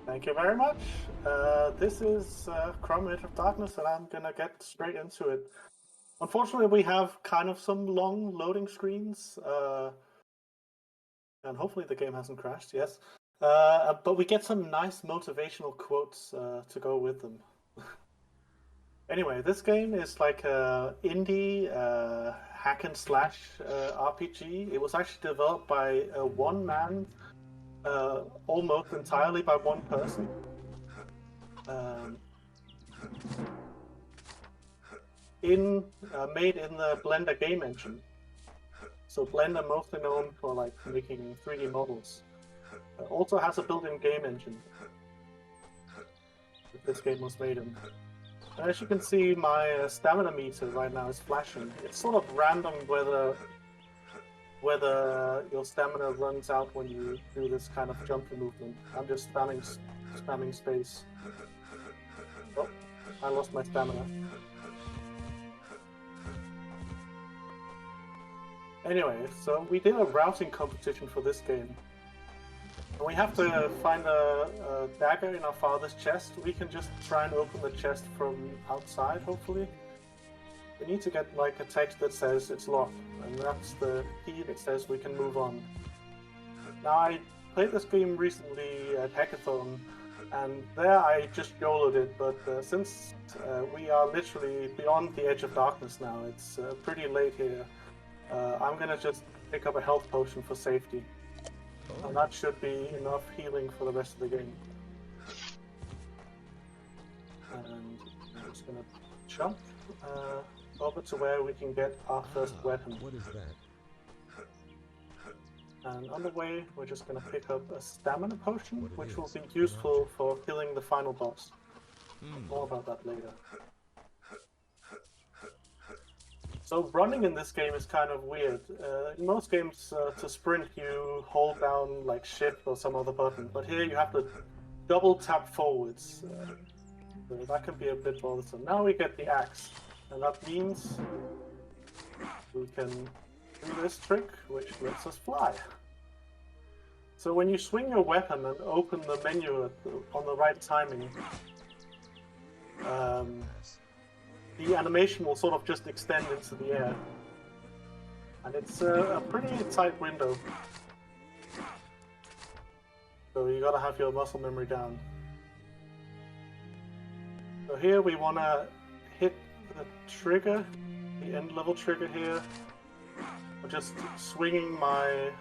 Thank you very much. This is Krum of Darkness, and I'm gonna get straight into it. Unfortunately, we have kind of some long loading screens, and hopefully the game hasn't crashed, yes. But we get some nice motivational quotes to go with them. Anyway, this game is like a indie hack and slash RPG. It was actually developed by one man, almost entirely by one person. Made in the Blender game engine. So Blender mostly known for like making 3D models. Also has a built-in game engine that this game was made in. And as you can see, my stamina meter right now is flashing. It's sort of random whether your stamina runs out when you do this kind of jumping movement. I'm just spamming space. Oh, I lost my stamina. Anyway, so we did a routing competition for this game. And we have to find a dagger in our father's chest. We can just try and open the chest from outside, hopefully. We need to get like a text that says it's locked, and that's the key that says we can move on. Now, I played this game recently at Hackathon, and there I just YOLO'd it, but since we are literally beyond the edge of darkness now, it's pretty late here. I'm gonna just pick up a health potion for safety. And that should be enough healing for the rest of the game. And I'm just gonna jump over to where we can get our first weapon. What is that? And on the way, we're just gonna pick up a stamina potion, which will be useful for killing the final boss. More about that later. So running in this game is kind of weird. In most games, to sprint, you hold down like shift or some other button, but here you have to double tap forwards. So that can be a bit bothersome. Now we get the axe, and that means we can do this trick, which lets us fly. So when you swing your weapon and open the menu on the right timing, the animation will sort of just extend into the air. And it's a pretty tight window. So you gotta have your muscle memory down. So here we wanna hit the trigger, the end level trigger here. I'm just swinging my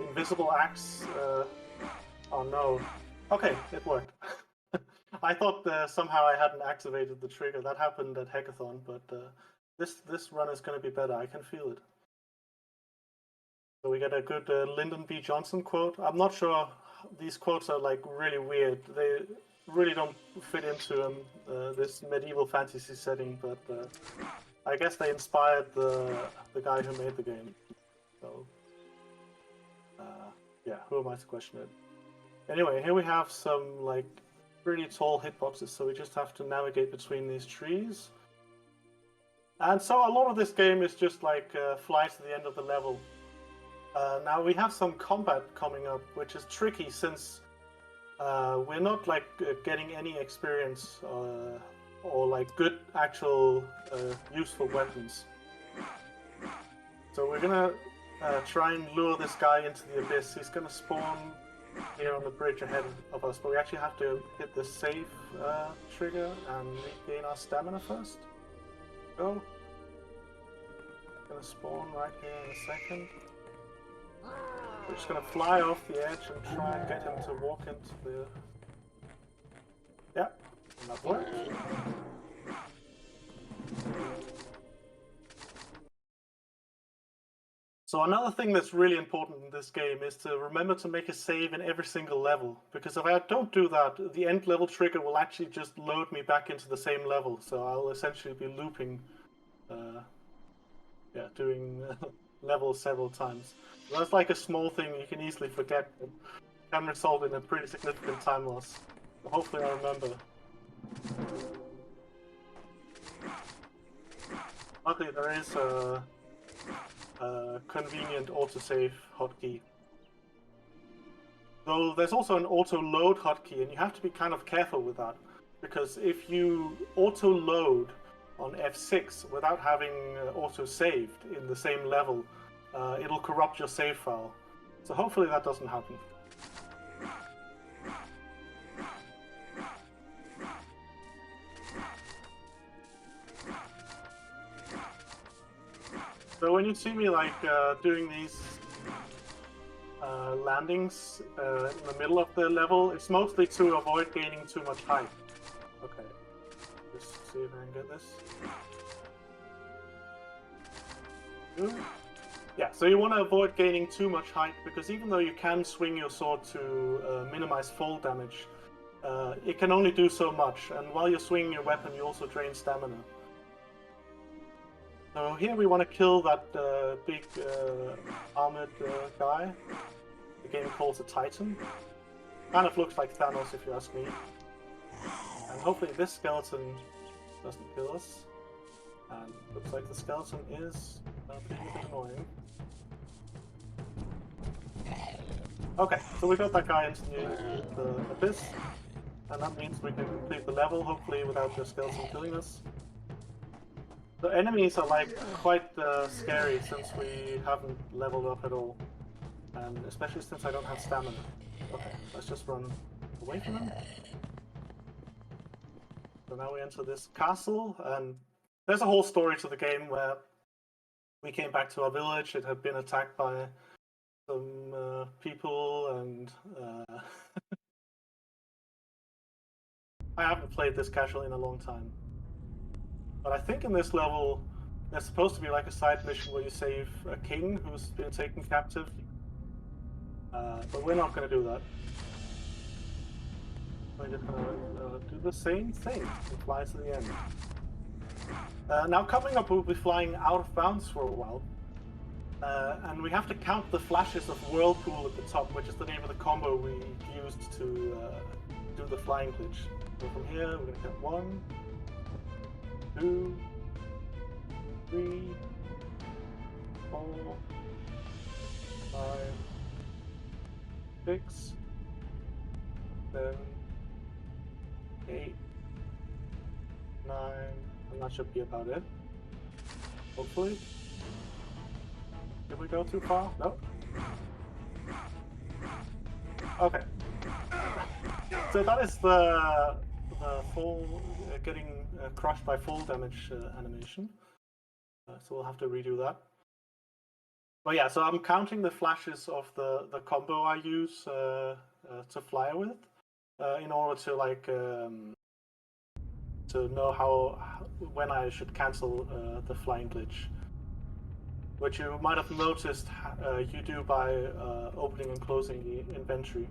invisible axe. Oh no. Okay, it worked. I thought somehow I hadn't activated the trigger. That happened at Hackathon, but this run is going to be better. I can feel it. So we get a good Lyndon B. Johnson quote. I'm not sure, these quotes are like really weird. They really don't fit into this medieval fantasy setting, but I guess they inspired the guy who made the game. So yeah, who am I to question it? Anyway, here we have some like pretty tall hitboxes, so we just have to navigate between these trees. And so a lot of this game is just like fly to the end of the level. Now we have some combat coming up, which is tricky since we're not like getting any experience or like good actual useful weapons. So we're gonna try and lure this guy into the abyss. He's gonna spawn here on the bridge ahead of us, but we actually have to hit the save trigger and regain our stamina first. Go. Gonna spawn right here in a second. We're just gonna fly off the edge and try and get him to walk into the... Yeah, and that worked. So another thing that's really important in this game is to remember to make a save in every single level, because if I don't do that, the end level trigger will actually just load me back into the same level, so I'll essentially be looping, yeah, doing levels several times. So that's like a small thing you can easily forget, but can result in a pretty significant time loss. So hopefully I remember. Luckily there is a convenient autosave hotkey. Though there's also an auto-load hotkey, and you have to be kind of careful with that, because if you auto-load on F6 without having auto-saved in the same level, it'll corrupt your save file. So hopefully that doesn't happen. So when you see me like doing these landings in the middle of the level, it's mostly to avoid gaining too much height. Okay, just see if I can get this. Ooh. Yeah, so you want to avoid gaining too much height, because even though you can swing your sword to minimize fall damage, it can only do so much, and while you're swinging your weapon you also drain stamina. So here we want to kill that big armored guy. The game calls a Titan. Kind of looks like Thanos if you ask me. And hopefully this skeleton doesn't kill us. And looks like the skeleton is being a bit annoying. Okay, so we got that guy into the abyss. And that means we can complete the level, hopefully without the skeleton killing us. The enemies are like quite scary since we haven't leveled up at all. And especially since I don't have stamina. Okay, let's just run away from them. So now we enter this castle, and there's a whole story to the game where we came back to our village. It had been attacked by some people, and I haven't played this casually in a long time. But I think in this level, there's supposed to be like a side mission where you save a king who's been taken captive. But we're not going to do that. We're just going to do the same thing and fly to the end. Now coming up, we'll be flying out of bounds for a while. And we have to count the flashes of Whirlpool at the top, which is the name of the combo we used to do the flying glitch. So from here, we're going to count 1, 2, 3, 4, 5, 6, 7, 8, 9, and that should be about it. Hopefully. Did we go too far? Nope. Okay. So that is the full getting crushed by full damage animation. So we'll have to redo that. But yeah, so I'm counting the flashes of the combo I use to fly with in order to like to know when I should cancel the flying glitch, which you might have noticed you do by opening and closing the inventory.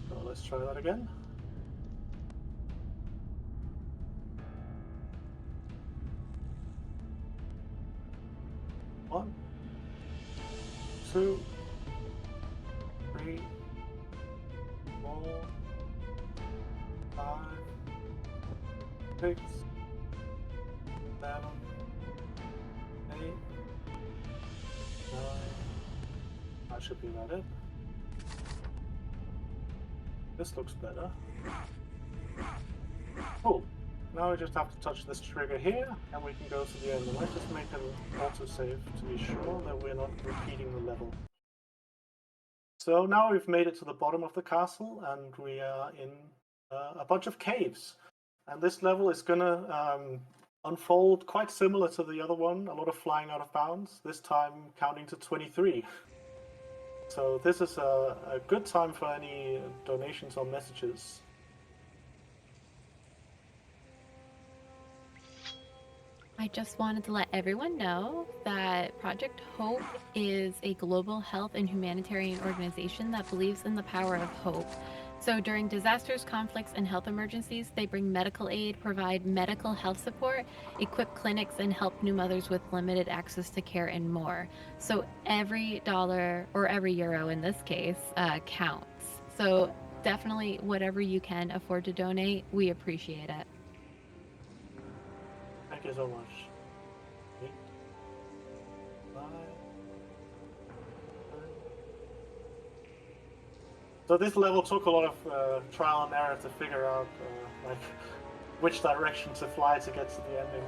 So let's try that again. One, 2, 3, 4, 5, 6, 7, 8, 9. That should be about it. This looks better. Cool. Now we just have to touch this trigger here, and we can go to the end. And let's just make an autosave to be sure that we're not repeating the level. So now we've made it to the bottom of the castle, and we are in a bunch of caves. And this level is gonna unfold quite similar to the other one. A lot of flying out of bounds, this time counting to 23. So this is a good time for any donations or messages. I just wanted to let everyone know that Project Hope is a global health and humanitarian organization that believes in the power of hope. So during disasters, conflicts, and health emergencies, they bring medical aid, provide medical health support, equip clinics, and help new mothers with limited access to care and more. So every dollar, or every euro in this case, counts. So definitely whatever you can afford to donate, we appreciate it. Thank you so much. 8, 5, 9, So this level took a lot of trial and error to figure out like which direction to fly to get to the ending.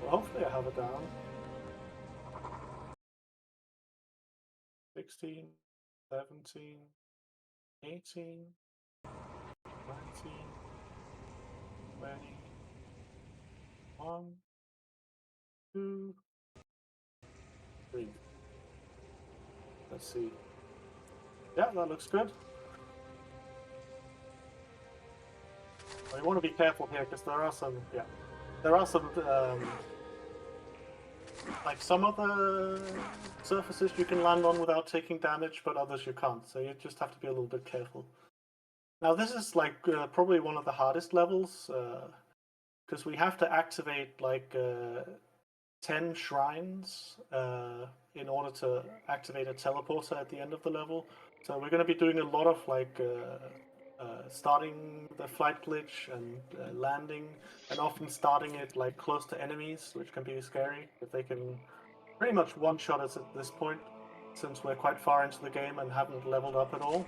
Well, hopefully I have it down. 16, 17, 18, 19, 20, 1, 2, 3. Let's see. Yeah, that looks good. Well, you want to be careful here because there are some, like some of the surfaces you can land on without taking damage, but others you can't. So you just have to be a little bit careful. Now this is like probably one of the hardest levels because we have to activate like 10 shrines in order to activate a teleporter at the end of the level. So we're going to be doing a lot of like starting the flight glitch and landing, and often starting it like close to enemies, which can be scary if they can pretty much one-shot us at this point, since we're quite far into the game and haven't leveled up at all.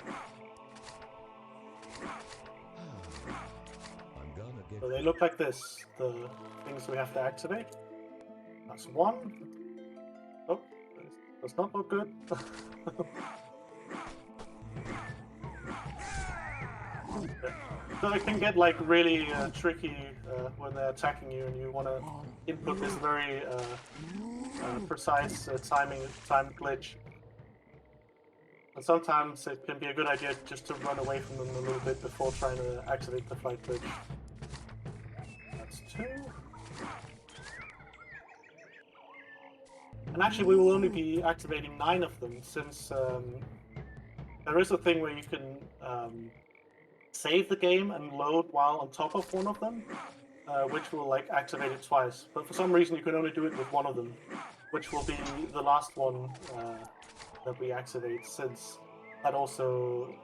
So they look like this, the things we have to activate. That's one. Oh, does not look good. Yeah. So it can get like really tricky when they're attacking you and you want to input this very precise time glitch. And sometimes it can be a good idea just to run away from them a little bit before trying to activate the flight glitch. That's 2. And actually we will only be activating 9 of them, since there is a thing where you can save the game and load while on top of one of them, which will like activate it twice. But for some reason you can only do it with one of them, which will be the last one that we activate, since that also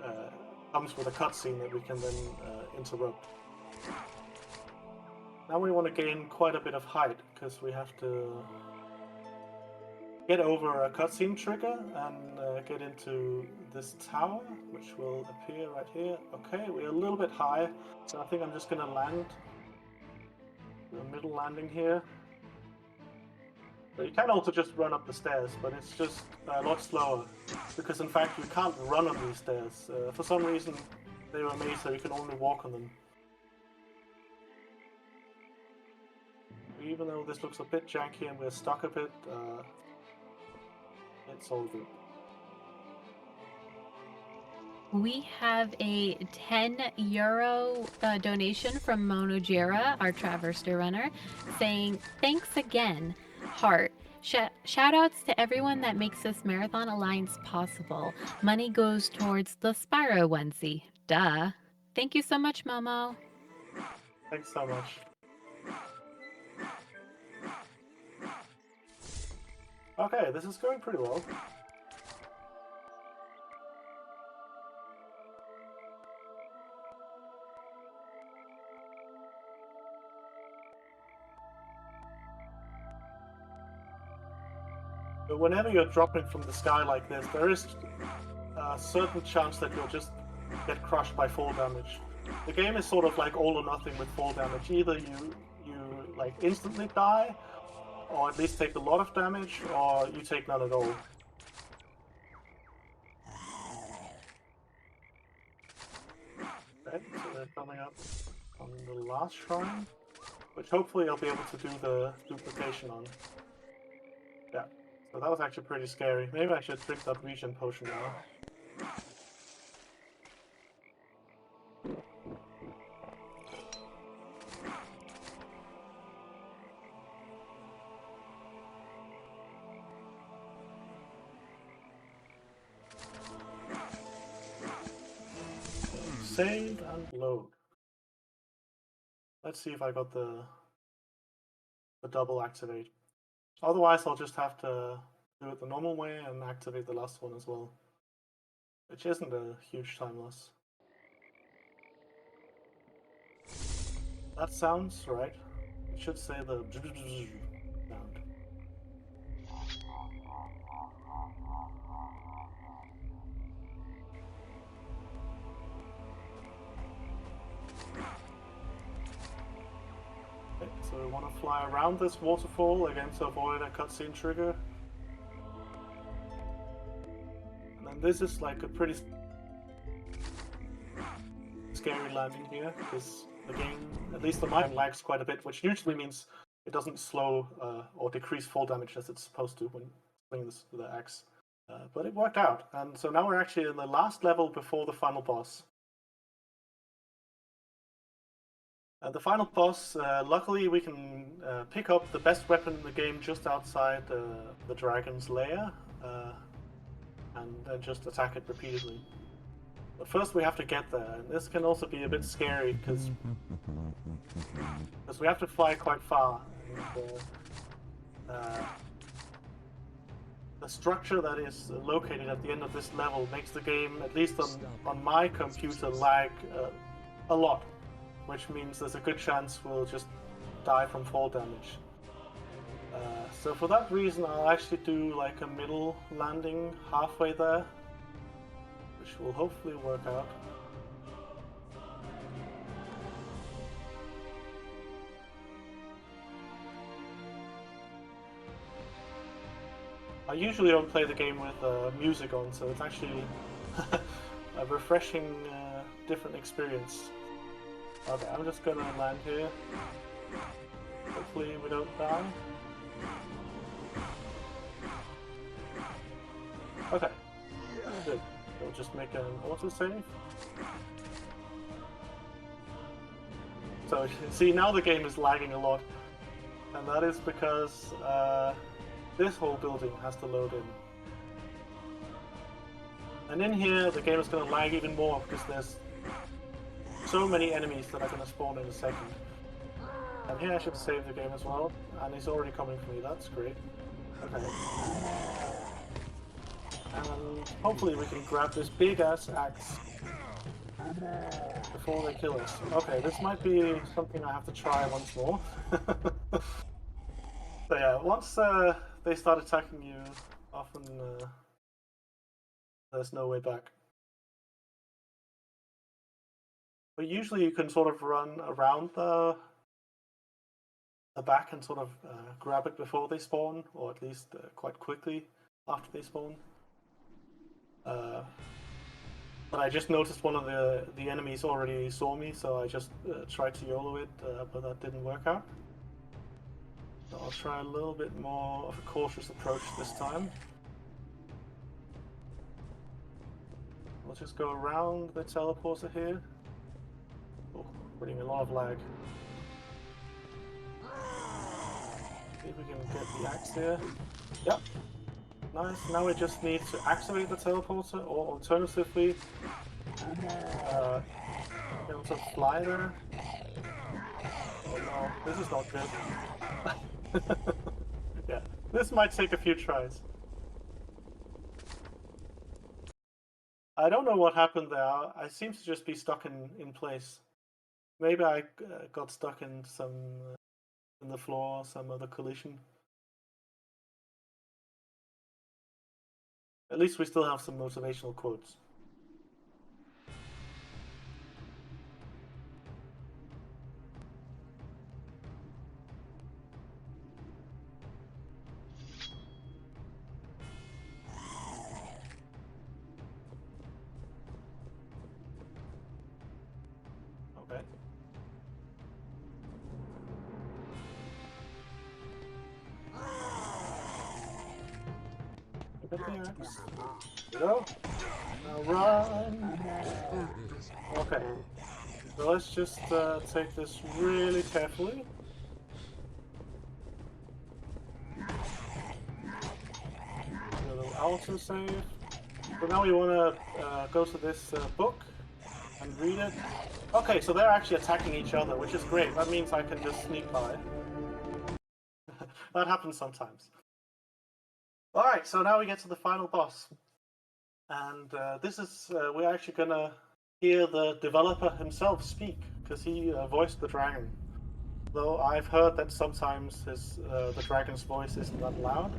comes with a cutscene that we can then interrupt. Now we want to gain quite a bit of height, because we have to get over a cutscene trigger and get into this tower, which will appear right here. Okay, we're a little bit high, so I think I'm just going to land. The middle landing here. But you can also just run up the stairs, but it's just a lot slower, because in fact you can't run on these stairs. For some reason they were made so you can only walk on them. Even though this looks a bit janky and we're stuck a bit, it's all good. We have a 10 euro donation from Monojira, our Traverster runner, saying, "Thanks again, heart. Shout outs to everyone that makes this Marathon Alliance possible. Money goes towards the Spyro onesie. Duh. Thank you so much, Momo." Thanks so much. Okay, this is going pretty well. But whenever you're dropping from the sky like this, there is a certain chance that you'll just get crushed by fall damage. The game is sort of like all or nothing with fall damage. Either you like instantly die, or at least take a lot of damage, or you take none at all. Okay, so they're coming up on the last shrine, which hopefully I'll be able to do the duplication on. Yeah, so that was actually pretty scary. Maybe I should drink that regen potion now. Save and load. Let's see if I got the double activate. Otherwise, I'll just have to do it the normal way and activate the last one as well, which isn't a huge time loss. That sounds right. It should say the sound. want to fly around this waterfall again to avoid a cutscene trigger. And then this is like a pretty scary landing here, because the game, at least on mine, lags quite a bit, which usually means it doesn't slow or decrease fall damage as it's supposed to when swinging the axe. But it worked out, and so now we're actually in the last level before the final boss. The final boss, luckily we can pick up the best weapon in the game just outside the dragon's lair, and then just attack it repeatedly. But first we have to get there, and this can also be a bit scary, because we have to fly quite far. And, the structure that is located at the end of this level makes the game, at least on my computer, lag a lot. Which means there's a good chance we'll just die from fall damage. So for that reason, I'll actually do like a middle landing halfway there, which will hopefully work out. I usually don't play the game with music on, so it's actually a refreshing, different experience. Okay, I'm just gonna land here. Hopefully we don't die. Okay, good. We'll just make an autosave. So see, now the game is lagging a lot, and that is because this whole building has to load in. And in here, the game is going to lag even more because there's so many enemies that are going to spawn in a second. And here I should save the game as well, and he's already coming for me, that's great. Okay. And hopefully we can grab this big ass axe before they kill us. Okay, this might be something I have to try once more. So yeah, once they start attacking you, often there's no way back. But usually you can sort of run around the back and sort of grab it before they spawn, or at least quite quickly after they spawn. But I just noticed one of the enemies already saw me, so I just tried to YOLO it, but that didn't work out. So I'll try a little bit more of a cautious approach this time. We'll just go around the teleporter here. Oh, putting a lot of lag. See if we can get the axe here. Yep. Nice. Now we just need to activate the teleporter, or alternatively, be able to fly there. Oh no, this is not good. Yeah, this might take a few tries. I don't know what happened there. I seem to just be stuck in place. Maybe I got stuck in in the floor, some other collision. At least we still have some motivational quotes. Okay. Get the axe. Go. Now run. Okay. So let's just take this really carefully. Do a little autosave. So now we want to go to this book and read it. Okay, so they're actually attacking each other, which is great. That means I can just sneak by. That happens sometimes. Alright, so now we get to the final boss. And this is, we're actually gonna hear the developer himself speak, because he voiced the dragon. Though I've heard that sometimes the dragon's voice isn't that loud.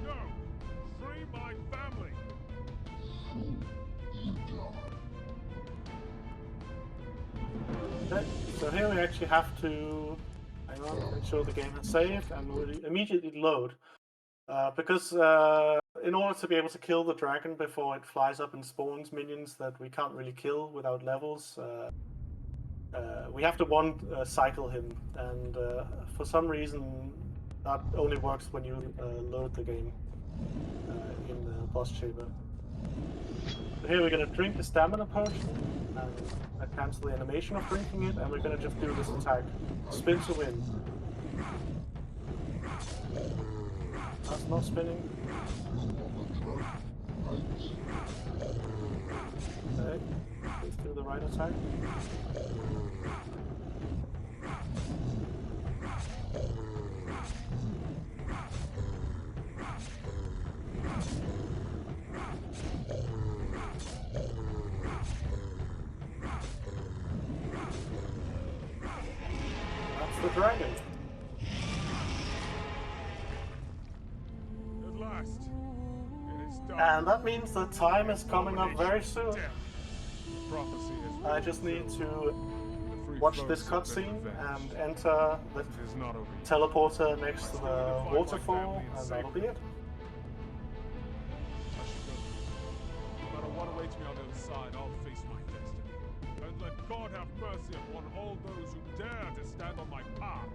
No! Free my family! Okay, so here we actually have to hang on, make sure the game has saved, and we'll immediately load. Because in order to be able to kill the dragon before it flies up and spawns minions that we can't really kill without levels, we have to cycle him, and for some reason that only works when you load the game in the boss chamber. So here we're going to drink the stamina potion, and cancel the animation of drinking it, and we're going to just do this attack. Spin to win. That's not spinning. Okay, let's do the right attack. That's the dragon. At last! It is done. And that means the time is coming up very soon. Death. Prophecy is I just need to The free watch flows this have been cutscene revenged. and enter the It is not over yet. teleporter next to I still the need to find my waterfall, family and and save that'll be it. I should go. No matter what awaits me on the other side, I'll face my destiny. And let God have mercy upon all those who dare to stand on my path.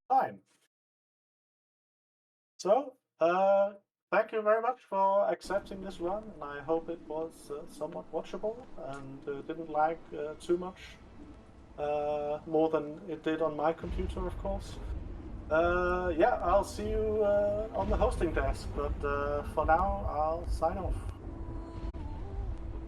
Fine. So, thank you very much for accepting this run, and I hope it was somewhat watchable and didn't lag too much. More than it did on my computer, of course. Yeah, I'll see you on the hosting desk, but for now, I'll sign off.